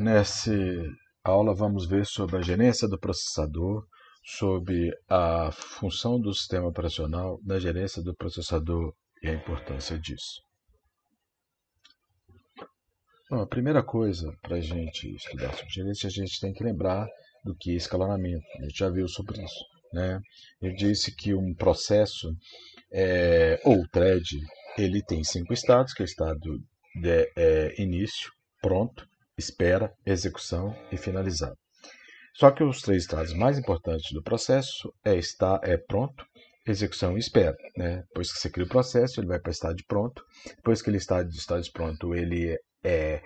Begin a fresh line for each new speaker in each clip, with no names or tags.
Nessa aula vamos ver sobre a gerência do processador, sobre a função do sistema operacional na gerência do processador e a importância disso. Bom, a primeira coisa para a gente estudar sobre gerência, a gente tem que lembrar do que é escalonamento. A gente já viu sobre isso, né? Eu disse que um processo ou thread, ele tem 5 estados, que é o estado de início, pronto, espera, execução e finalizar. Só que os 3 estados mais importantes do processo é pronto, execução e espera, né? Depois que você cria o processo, ele vai para o estado de pronto. Depois que ele está de estado de pronto, ele é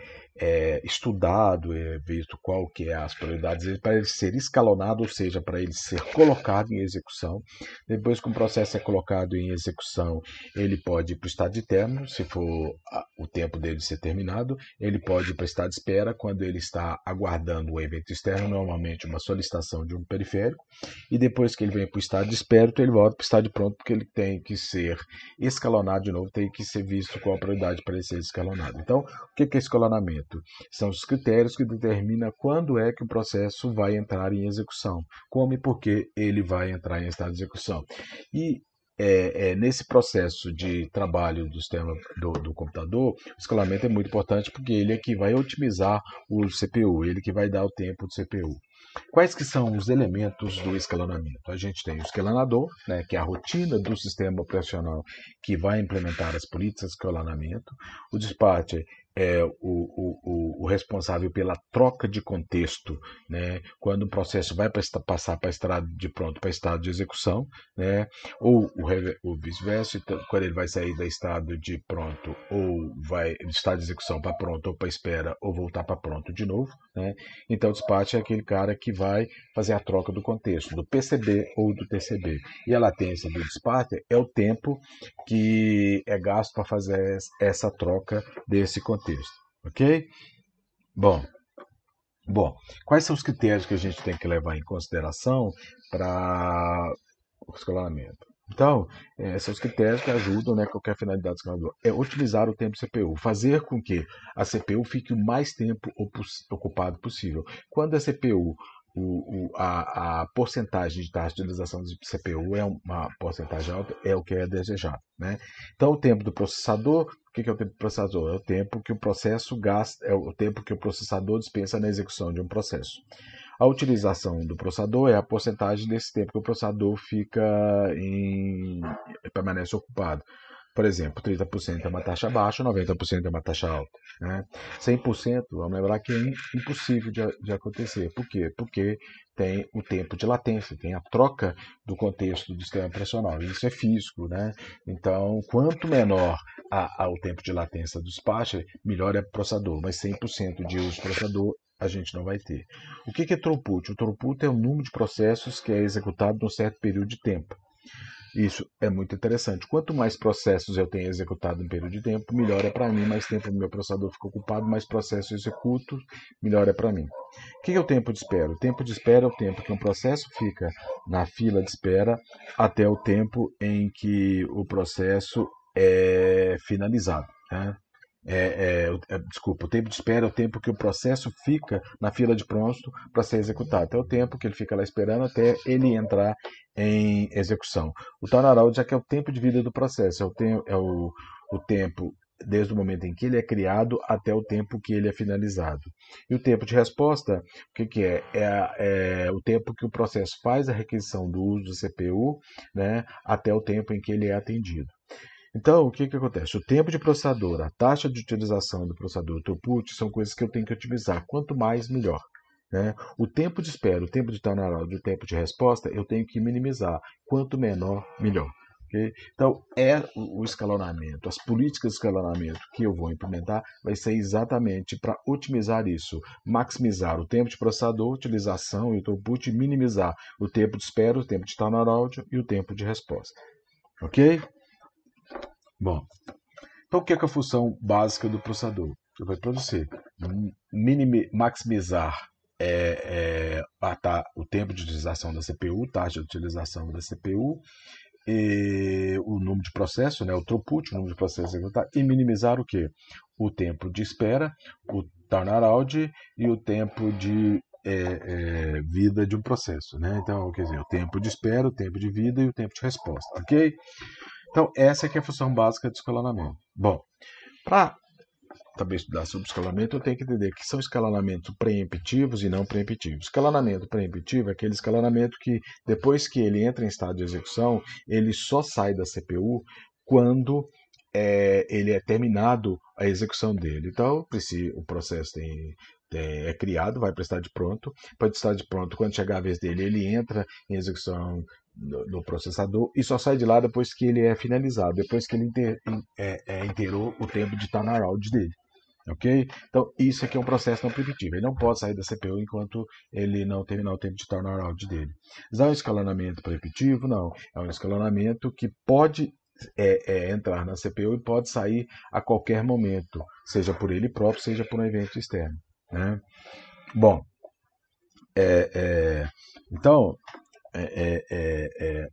estudado, é visto qual que é as prioridades para ele ser escalonado, ou seja, para ele ser colocado em execução. Depois que um processo é colocado em execução, ele pode ir para o estado de término, se for o tempo dele ser terminado. Ele pode ir para o estado de espera, quando ele está aguardando um evento externo, normalmente uma solicitação de um periférico. E depois que ele vem para o estado de espera, ele volta para o estado de pronto, porque ele tem que ser escalonado de novo, tem que ser visto qual a prioridade para ele ser escalonado. Então, o que é escalonamento? São os critérios que determinam quando é que o processo vai entrar em execução, como e por que ele vai entrar em estado de execução. E nesse processo de trabalho do sistema do computador, o escalonamento é muito importante, porque ele é que vai otimizar o CPU, ele que vai dar o tempo do CPU. Quais que são os elementos do escalonamento? A gente tem o escalonador, né, que é a rotina do sistema operacional que vai implementar as políticas de escalonamento. O dispatcher é o responsável pela troca de contexto, né, quando o processo vai passar para estado de pronto para estado de execução, né, ou o vice-versa, quando ele vai sair da estado de pronto ou vai de estado de execução para pronto ou para espera ou voltar para pronto de novo, né. Então o dispatcher é aquele cara que vai fazer a troca do contexto, do PCB ou do TCB. E a latência do dispatcher é o tempo que é gasto para fazer essa troca desse contexto. Ok? Bom, quais são os critérios que a gente tem que levar em consideração para o escalonamento? Então, são os critérios que ajudam, né, qualquer finalidade do escalador. É otimizar o tempo CPU, fazer com que a CPU fique o mais tempo ocupado possível. Quando a CPU, a porcentagem de taxa de utilização do CPU é uma porcentagem alta, é o que é desejado, né? Então, o tempo do processador, o que é o tempo do processador? É o tempo que o processo gasta, é o tempo que o processador dispensa na execução de um processo. A utilização do processador é a porcentagem desse tempo que o processador permanece ocupado. Por exemplo, 30% é uma taxa baixa, 90% é uma taxa alta, né? 100%, vamos lembrar que é impossível de acontecer. Por quê? Porque tem o tempo de latência, tem a troca do contexto do sistema operacional. Isso é físico, né? Então, quanto menor o tempo de latência do dispatcher, melhor é para o processador. Mas 100% de uso do processador a gente não vai ter. O que é throughput? O throughput é o número de processos que é executado num certo período de tempo. Isso é muito interessante. Quanto mais processos eu tenho executado em um período de tempo, melhor é para mim, mais tempo o meu processador fica ocupado, mais processos eu executo, melhor é para mim. O que é o tempo de espera? O tempo de espera é o tempo que um processo fica na fila de espera até o tempo em que o processo é finalizado, né? Desculpa, o tempo de espera é o tempo que o processo fica na fila de pronto para ser executado. É o tempo que ele fica lá esperando até ele entrar em execução. O turnaround é que é o tempo de vida do processo, o tempo desde o momento em que ele é criado até o tempo que ele é finalizado. E o tempo de resposta, o que é? É o tempo que o processo faz a requisição do uso do CPU, né, até o tempo em que ele é atendido. Então, o que acontece? O tempo de processador, a taxa de utilização do processador, o throughput, são coisas que eu tenho que otimizar. Quanto mais, melhor, né? O tempo de espera, o tempo de turnaround, o tempo de resposta, eu tenho que minimizar. Quanto menor, melhor. Okay? Então, o escalonamento, as políticas de escalonamento que eu vou implementar vai ser exatamente para otimizar isso, maximizar o tempo de processador, utilização e o throughput, e minimizar o tempo de espera, o tempo de turnaround e o tempo de resposta. Ok? Bom, então o que é a função básica do processador? Eu vou para você maximizar o tempo de utilização da CPU, taxa de utilização da CPU, o número de processo, né, o throughput, o número de processos executados, e minimizar o quê? O tempo de espera, o turnaround e o tempo de vida de um processo, né? Então, quer dizer, o tempo de espera, o tempo de vida e o tempo de resposta, ok? Então, essa é que é a função básica de escalonamento. Bom, para também estudar sobre escalonamento, eu tenho que entender que são escalonamentos preemptivos e não preemptivos. Escalonamento preemptivo é aquele escalonamento que, depois que ele entra em estado de execução, ele só sai da CPU quando ele é terminado a execução dele. Então, o processo é criado, vai para o estado de pronto. Para o estado de pronto, quando chegar a vez dele, ele entra em execução no processador e só sai de lá depois que ele é finalizado, depois que ele inteirou o tempo de turnaround dele. Ok? Então, isso aqui é um processo não preditivo. Ele não pode sair da CPU enquanto ele não terminar o tempo de turnaround dele. Já um escalonamento preditivo, não. É um escalonamento que pode entrar na CPU e pode sair a qualquer momento, seja por ele próprio, seja por um evento externo. Né? Bom, então,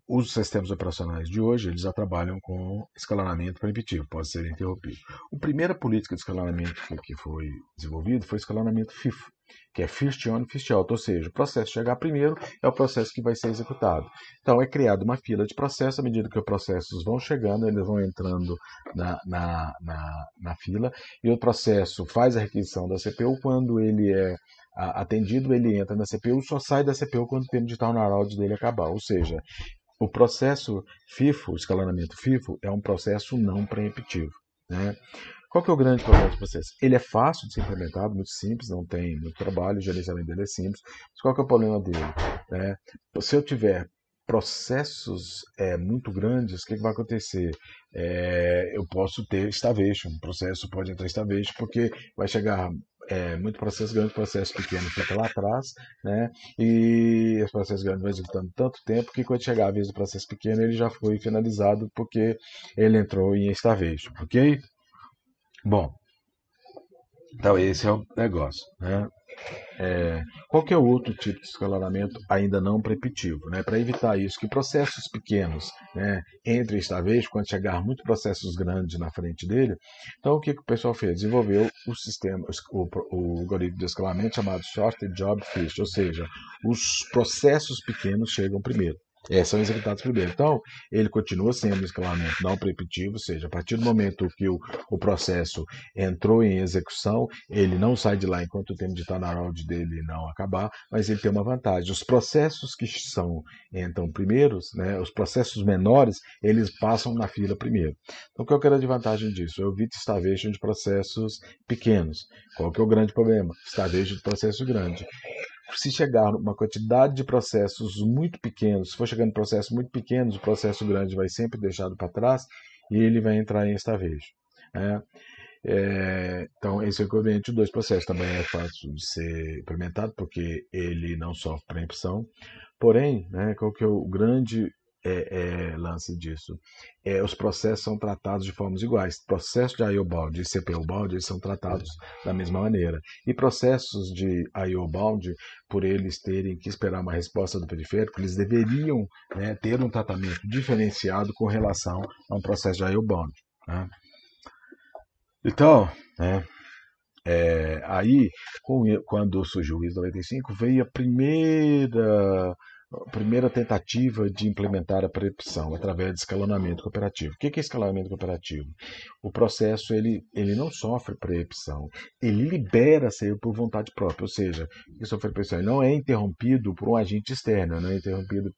os sistemas operacionais de hoje eles já trabalham com escalonamento preditivo, pode ser interrompido. A primeira política de escalonamento que foi desenvolvido foi o escalonamento FIFO, que é First On, First Out, ou seja, o processo chegar primeiro é o processo que vai ser executado. Então é criada uma fila de processos, à medida que os processos vão chegando, eles vão entrando na fila, e o processo faz a requisição da CPU. Quando ele é atendido, ele entra na CPU, só sai da CPU quando o tempo de turnaround dele acabar. Ou seja, o processo FIFO, o escalonamento FIFO, é um processo não preemptivo. Né? Qual que é o grande problema do processo? Ele é fácil de ser implementado, muito simples, não tem muito trabalho, o gerenciamento dele é simples. Mas qual que é o problema dele? Se eu tiver processos muito grandes, o que vai acontecer? Eu posso ter starvation, o processo pode entrar em starvation, porque vai chegar muito processo grande, processo pequeno fica lá atrás, né? E os processos grandes vão executando tanto tempo que quando chegar a vez do processo pequeno, ele já foi finalizado porque ele entrou em starvation, ok? Bom, então esse é o negócio, né? Qual que é o outro tipo de escalonamento ainda não preemptivo? Né? Para evitar isso, que processos pequenos, né, entrem estáveis quando chegar muitos processos grandes na frente dele. Então o que o pessoal fez? Desenvolveu o sistema, o algoritmo de escalamento chamado Shorted Job First, ou seja, os processos pequenos chegam primeiro. São executados primeiro. Então, ele continua sendo um escalamento não preemptivo, ou seja, a partir do momento que o processo entrou em execução, ele não sai de lá enquanto o tempo de turnaround dele não acabar, mas ele tem uma vantagem. Os processos que entram primeiros, né, os processos menores, eles passam na fila primeiro. Então, qual que é a grande vantagem disso? Eu evito starvation de processos pequenos. Qual que é o grande problema? Starvation de processo grande. Se chegar uma quantidade de processos muito pequenos, se for chegando processos muito pequenos, o processo grande vai sempre deixado para trás e ele vai entrar em starvation. Então, esse é o equivalente de dois processos. Também é fácil de ser implementado porque ele não sofre preempção. Porém, né, qual que é o grande lance disso? Os processos são tratados de formas iguais. Processos de I/O bound e CPU bound eles são tratados da mesma maneira. E processos de I/O bound, por eles terem que esperar uma resposta do periférico, eles deveriam, né, ter um tratamento diferenciado com relação a um processo de I/O bound. Né? Então, né, aí, quando surgiu o ISO 95, veio a primeira tentativa de implementar a preempção através de escalonamento cooperativo. O que é escalonamento cooperativo? O processo ele não sofre preempção, ele libera ser por vontade própria, ou seja, ele sofre preempção, ele não é interrompido por um agente externo, não é interrompido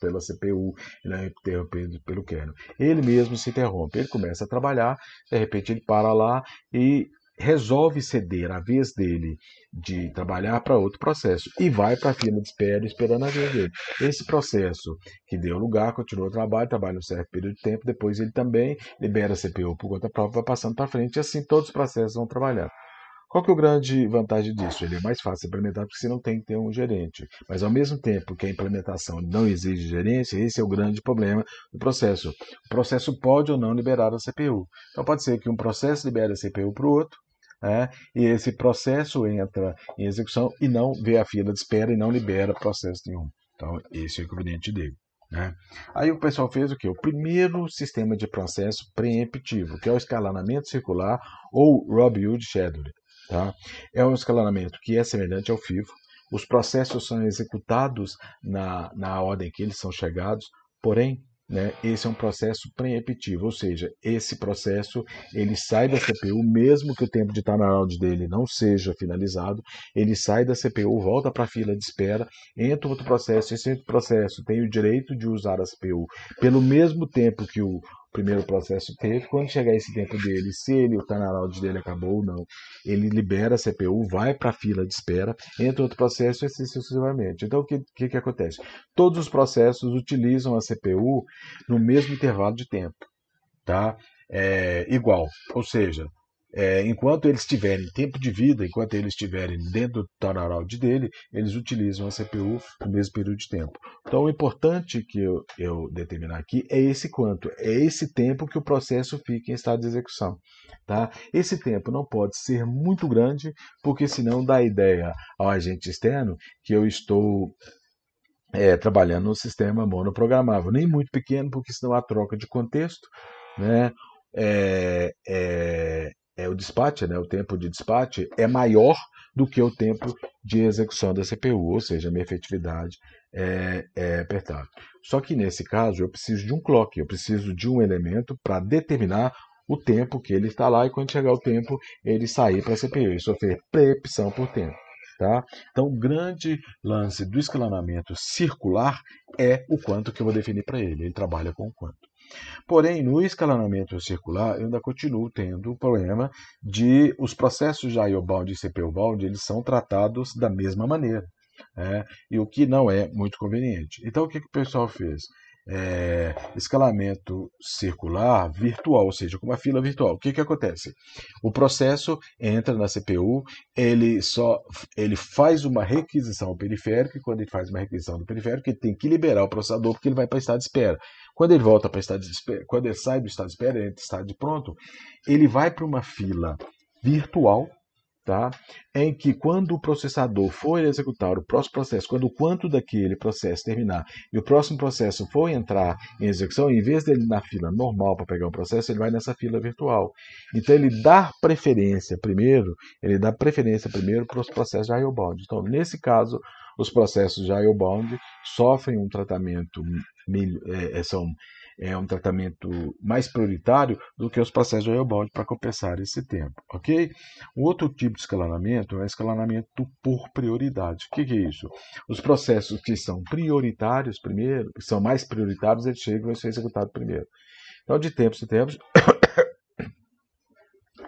pela CPU, ele não é interrompido pelo kernel. Ele mesmo se interrompe, ele começa a trabalhar, de repente ele para lá e resolve ceder a vez dele de trabalhar para outro processo e vai para a fila de espera esperando a vez dele. Esse processo que deu lugar, continua o trabalho, trabalha um certo período de tempo, depois ele também libera a CPU por conta própria, vai passando para frente e assim todos os processos vão trabalhar. Qual que é a grande vantagem disso? Ele é mais fácil de implementar porque você não tem que ter um gerente. Mas ao mesmo tempo que a implementação não exige gerência, esse é o grande problema do processo. O processo pode ou não liberar a CPU. Então pode ser que um processo libere a CPU para o outro, e esse processo entra em execução e não vê a fila de espera e não libera processo nenhum. Então, esse é o inconveniente dele. né? Aí o pessoal fez o quê? O primeiro sistema de processo preemptivo, que é o escalonamento circular ou Rob-Hood Scheduling. Tá? É um escalonamento que é semelhante ao FIFO. Os processos são executados na ordem que eles são chegados, porém, né, esse é um processo preemptivo, ou seja, esse processo ele sai da CPU, mesmo que o tempo de turnaround dele não seja finalizado, ele sai da CPU, volta para a fila de espera, entra outro processo, esse outro processo tem o direito de usar a CPU pelo mesmo tempo que o primeiro processo teve. Quando chegar esse tempo dele, se o turnaround dele acabou ou não, ele libera a CPU, vai para a fila de espera, entra outro processo e assim sucessivamente. Então, o que acontece? Todos os processos utilizam a CPU no mesmo intervalo de tempo, tá? Igual, ou seja, enquanto eles tiverem tempo de vida, enquanto eles estiverem dentro do turnaround dele, eles utilizam a CPU no mesmo período de tempo. Então, o importante que eu determinar aqui é esse quanto, é esse tempo que o processo fica em estado de execução. Tá? Esse tempo não pode ser muito grande, porque senão dá ideia ao agente externo que eu estou trabalhando no sistema monoprogramável. Nem muito pequeno, porque senão há troca de contexto, né? O despache, né? O tempo de despache é maior do que o tempo de execução da CPU, ou seja, a minha efetividade é apertada. Só que nesse caso eu preciso de um clock, eu preciso de um elemento para determinar o tempo que ele está lá e quando chegar o tempo ele sair para a CPU e sofrer preempção por tempo. Tá? Então, o grande lance do escalonamento circular é o quanto que eu vou definir para ele. Ele trabalha com o quanto. Porém, no escalonamento circular, eu ainda continuo tendo o problema de os processos de I/O bound e CPU bound, eles são tratados da mesma maneira, né? E o que não é muito conveniente. Então, o que o pessoal fez? Escalamento circular virtual, ou seja, com uma fila virtual. O que acontece? O processo entra na CPU, ele faz uma requisição periférica, e quando ele faz uma requisição do periférico, ele tem que liberar o processador porque ele vai para o estado de espera. Quando ele volta para o estado de espera, quando ele sai do estado de espera, ele entra em estado de pronto, ele vai para uma fila virtual, tá? Em que quando o processador for executar o próximo processo, quando o quanto daquele processo terminar e o próximo processo for entrar em execução, em vez dele ir na fila normal para pegar o processo, ele vai nessa fila virtual. Então ele dá preferência primeiro para os processos de I/O bound. Então, nesse caso, os processos de I/O bound sofrem um tratamento um tratamento mais prioritário do que os processos de I/O bound para compensar esse tempo, ok? O outro tipo de escalonamento é o escalonamento por prioridade. O que é isso? Os processos que são prioritários primeiro, que são mais prioritários, eles chegam a ser executados primeiro. Então, de tempos em tempos,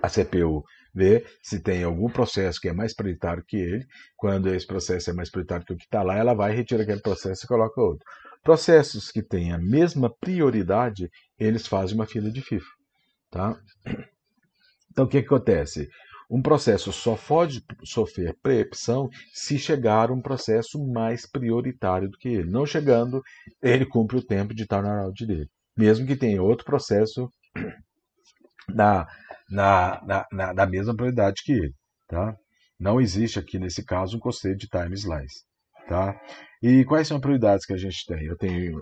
a CPU vê se tem algum processo que é mais prioritário que ele. Quando esse processo é mais prioritário que o que está lá, ela vai retirar aquele processo e coloca outro. Processos que têm a mesma prioridade, eles fazem uma fila de FIFO. Tá? Então, o que acontece? Um processo só pode sofrer preempção se chegar um processo mais prioritário do que ele. Não chegando, ele cumpre o tempo de turnaround dele. Mesmo que tenha outro processo da mesma prioridade que ele. Tá? Não existe aqui, nesse caso, um conceito de time slice. Tá? E quais são as prioridades que a gente tem? Eu tenho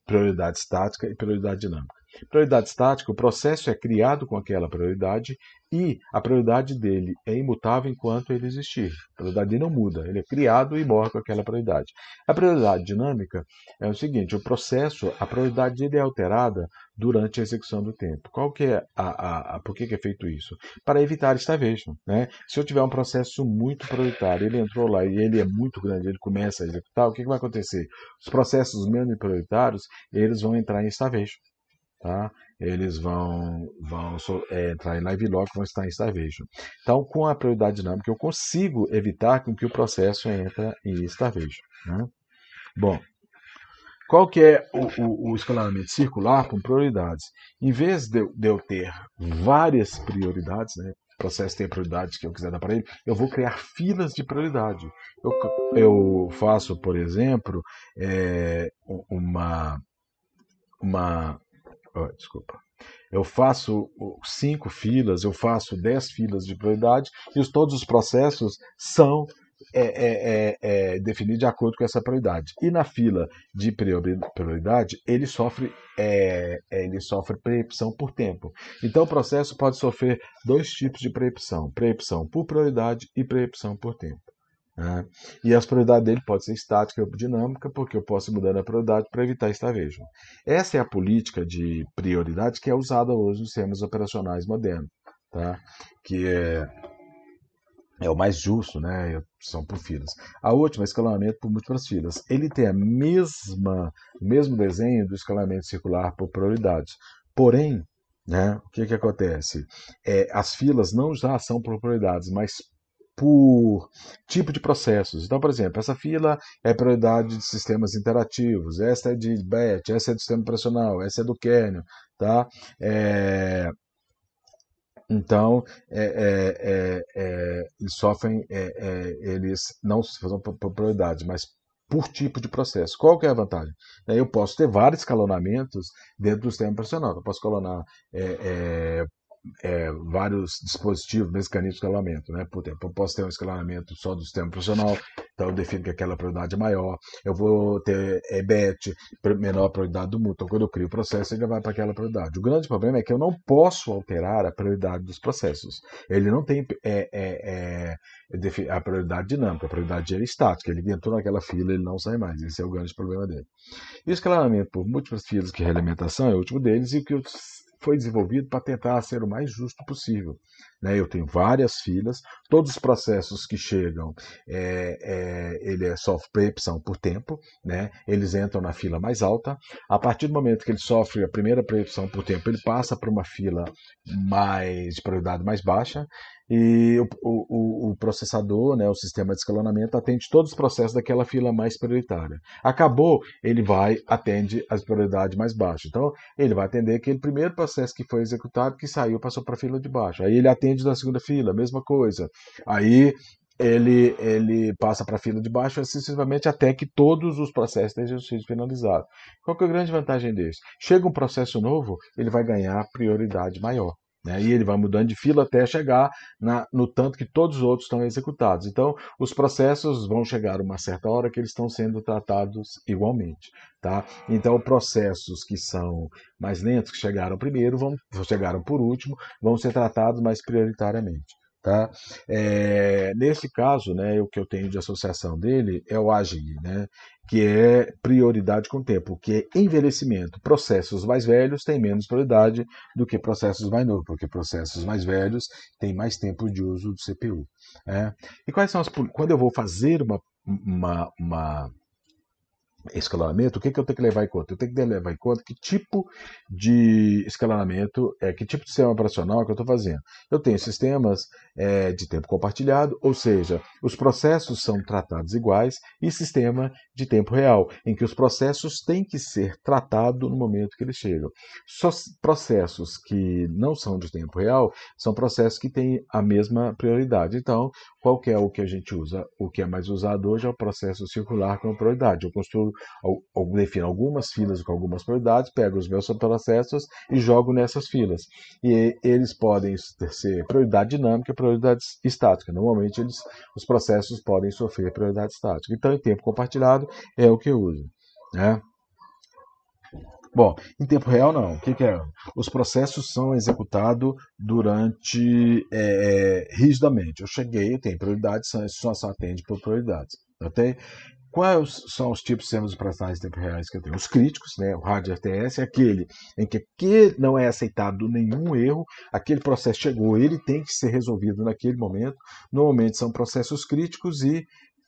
prioridade estática e prioridade dinâmica. Prioridade estática, o processo é criado com aquela prioridade e a prioridade dele é imutável enquanto ele existir. A prioridade dele não muda, ele é criado e morre com aquela prioridade. A prioridade dinâmica é o seguinte, o processo, a prioridade dele é alterada durante a execução do tempo. Qual que é por que é feito isso? Para evitar starvation, né? Se eu tiver um processo muito prioritário, ele entrou lá e ele é muito grande, ele começa a executar, o que vai acontecer? Os processos menos prioritários, eles vão entrar em starvation. Tá? Eles vão entrar em live lock, vão estar em starvation. Então, com a prioridade dinâmica, eu consigo evitar que o processo entre em starvation. Né? Bom, qual que é o escalonamento circular com prioridades? Em vez de eu ter várias prioridades, né? O processo tem prioridades que eu quiser dar para ele, eu vou criar filas de prioridade. Eu faço, por exemplo, desculpa. Eu faço 5 filas, eu faço 10 filas de prioridade e todos os processos são definir de acordo com essa prioridade. E na fila de prioridade, ele sofre preempção por tempo. Então, o processo pode sofrer dois tipos de preempção: preempção por prioridade e preempção por tempo. Né? E as prioridades dele pode ser estática ou dinâmica, porque eu posso ir mudando a prioridade para evitar estávejo. Essa é a política de prioridade que é usada hoje nos sistemas operacionais modernos, tá? Que é o mais justo, né? São por filas. A última é escalonamento por múltiplas filas. Ele tem o mesmo desenho do escalonamento circular por prioridades. Porém, né, o que acontece? As filas não já são por prioridades, mas por tipo de processos. Então, por exemplo, essa fila é prioridade de sistemas interativos, essa é de batch, essa é do sistema operacional, essa é do kernel, tá? Então, eles sofrem, eles não se fazem por prioridade, mas por tipo de processo. Qual que é a vantagem? Eu posso ter vários escalonamentos dentro do sistema operacional. Eu posso escalonar vários dispositivos, mecanismos de escalonamento, né? Por exemplo, eu posso ter um escalonamento só do sistema profissional, então eu defino que aquela prioridade é maior. Eu vou ter batch, menor prioridade do mundo. Então, quando eu crio o processo, ele vai para aquela prioridade. O grande problema é que eu não posso alterar a prioridade dos processos. Ele não tem a prioridade dinâmica, a prioridade é estática. Ele entrou naquela fila, ele não sai mais. Esse é o grande problema dele. E o escalonamento por múltiplas filas, que é a realimentação, é o último deles, e que foi desenvolvido para tentar ser o mais justo possível. Eu tenho várias filas, todos os processos que chegam, ele sofre preempção por tempo, né? Eles entram na fila mais alta. A partir do momento que ele sofre a primeira preempção por tempo, ele passa para uma fila de prioridade mais baixa, e o processador, né, o sistema de escalonamento, atende todos os processos daquela fila mais prioritária. Acabou, ele atende as prioridades mais baixas. Então, ele vai atender aquele primeiro processo que foi executado, que saiu, passou para a fila de baixo. Aí ele atende da segunda fila, mesma coisa. Aí ele passa para a fila de baixo, sucessivamente, até que todos os processos estejam sido finalizados. Qual que é a grande vantagem desse? Chega um processo novo, ele vai ganhar prioridade maior. E ele vai mudando de fila até chegar no tanto que todos os outros estão executados. Então, os processos vão chegar a uma certa hora que eles estão sendo tratados igualmente. Tá? Então, processos que são mais lentos, que chegaram primeiro, chegaram por último, vão ser tratados mais prioritariamente. Tá? Nesse caso, né, o que eu tenho de associação dele é o AGI, né, que é prioridade com tempo, que é envelhecimento. Processos mais velhos têm menos prioridade do que processos mais novos, porque processos mais velhos têm mais tempo de uso do CPU. Né? E quais são quando eu vou fazer uma escalonamento, o que eu tenho que levar em conta? Eu tenho que levar em conta que tipo de escalonamento, que tipo de sistema operacional que eu estou fazendo. Eu tenho sistemas de tempo compartilhado, ou seja, os processos são tratados iguais, e sistema de tempo real, em que os processos têm que ser tratados no momento que eles chegam. Só processos que não são de tempo real são processos que têm a mesma prioridade. Então, qual que é o que a gente usa? O que é mais usado hoje é o processo circular com prioridade. Eu construo, defino algumas filas com algumas prioridades, pego os meus processos e jogo nessas filas. E eles podem ser prioridade dinâmica e prioridade estática. Normalmente, os processos podem sofrer prioridade estática. Então, em tempo compartilhado, é o que eu uso. Né? Bom, em tempo real não. O que é? Os processos são executados rigidamente. Eu cheguei, eu tenho prioridades, só atende por prioridades. Ok? Quais são os tipos de sistemas operacionais em tempo reais que eu tenho? Os críticos, né? O hard RTS é aquele em que não é aceitado nenhum erro, aquele processo chegou, ele tem que ser resolvido naquele momento. Normalmente são processos críticos e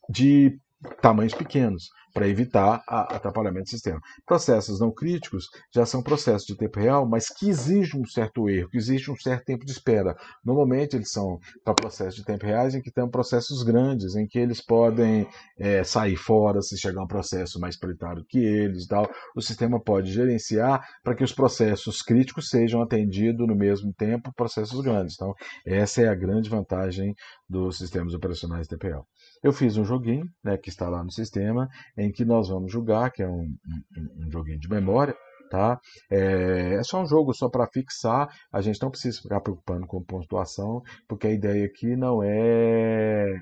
de tamanhos pequenos, para evitar atrapalhamento do sistema. Processos não críticos já são processos de tempo real, mas que exigem um certo erro, que exigem um certo tempo de espera. Normalmente eles são para processos de tempo reais em que tem processos grandes, em que eles podem sair fora se chegar um processo mais prioritário que eles. Tal. O sistema pode gerenciar para que os processos críticos sejam atendidos no mesmo tempo, processos grandes. Então, essa é a grande vantagem dos sistemas operacionais de tempo real. Eu fiz um joguinho, né, que está lá no sistema, em que nós vamos jogar, que é um joguinho de memória, tá? É só um jogo só para fixar, a gente não precisa ficar preocupando com pontuação, porque a ideia aqui não é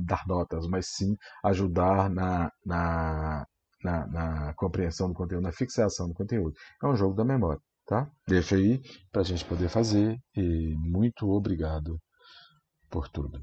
dar notas, mas sim ajudar na compreensão do conteúdo, na fixação do conteúdo. É um jogo da memória, tá? Deixa aí para a gente poder fazer e muito obrigado por tudo.